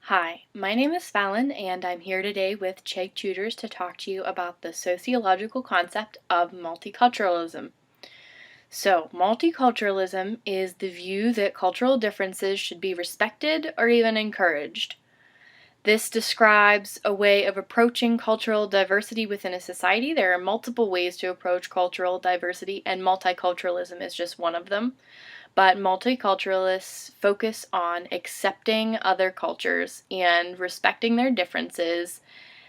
Hi, my name is Fallon, and I'm here today with Chegg Tutors to talk to you about the sociological concept of multiculturalism. So, multiculturalism is the view that cultural differences should be respected or even encouraged. This describes a way of approaching cultural diversity within a society. There are multiple ways to approach cultural diversity, and multiculturalism is just one of them. But multiculturalists focus on accepting other cultures and respecting their differences.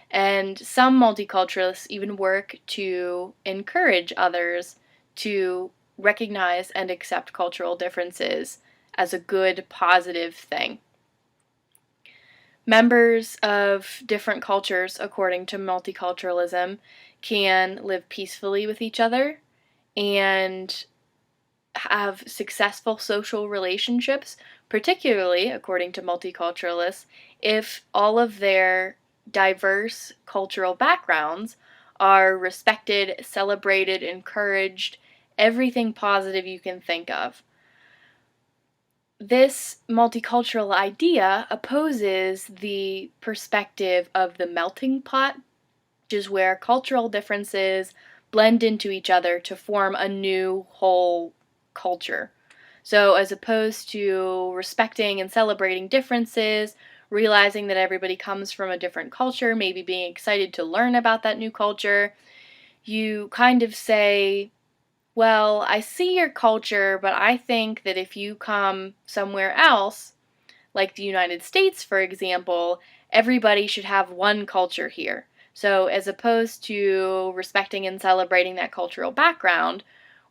And some multiculturalists even work to encourage others to recognize and accept cultural differences as a good, positive thing. Members of different cultures, according to multiculturalism, can live peacefully with each other and have successful social relationships, particularly, according to multiculturalists, if all of their diverse cultural backgrounds are respected, celebrated, encouraged, everything positive you can think of. This multicultural idea opposes the perspective of the melting pot, which is where cultural differences blend into each other to form a new whole culture. So, as opposed to respecting and celebrating differences, realizing that everybody comes from a different culture, maybe being excited to learn about that new culture, you kind of say, well, I see your culture, but I think that if you come somewhere else, like the United States, for example, everybody should have one culture here. So, as opposed to respecting and celebrating that cultural background,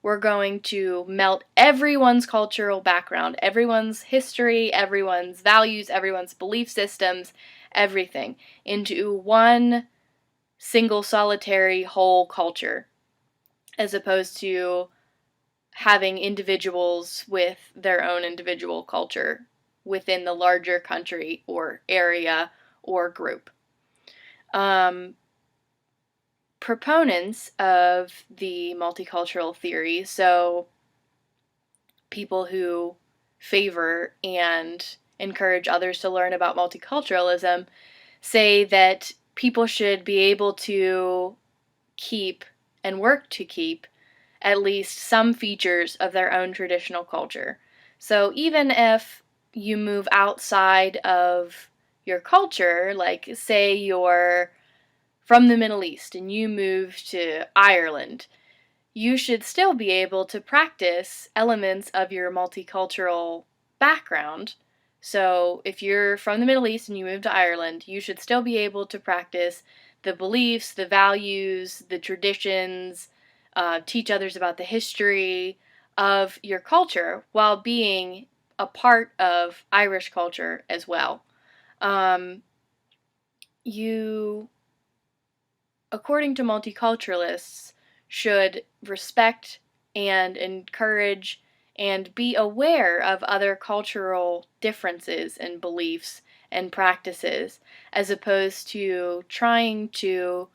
we're going to melt everyone's cultural background, everyone's history, everyone's values, everyone's belief systems, everything into one single solitary whole culture, as opposed to having individuals with their own individual culture within the larger country or area or group. Proponents of the multicultural theory, so people who favor and encourage others to learn about multiculturalism, say that people should be able to keep and work to keep at least some features of their own traditional culture. So even if you move outside of your culture, like say you're from the Middle East and you move to Ireland, you should still be able to practice elements of your multicultural background. So if you're from the Middle East and you move to Ireland, you should still be able to practice the beliefs, the values, the traditions, teach others about the history of your culture while being a part of Irish culture as well. You, according to multiculturalists, should respect and encourage and be aware of other cultural differences and beliefs and practices, as opposed to trying to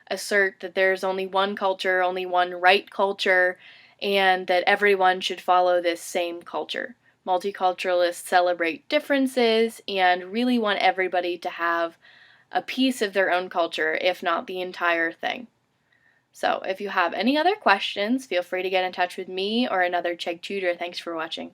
assert that there's only one culture, only one right culture, and that everyone should follow this same culture. Multiculturalists celebrate differences and really want everybody to have a piece of their own culture, if not the entire thing. So, if you have any other questions, feel free to get in touch with me or another Chegg tutor. Thanks for watching.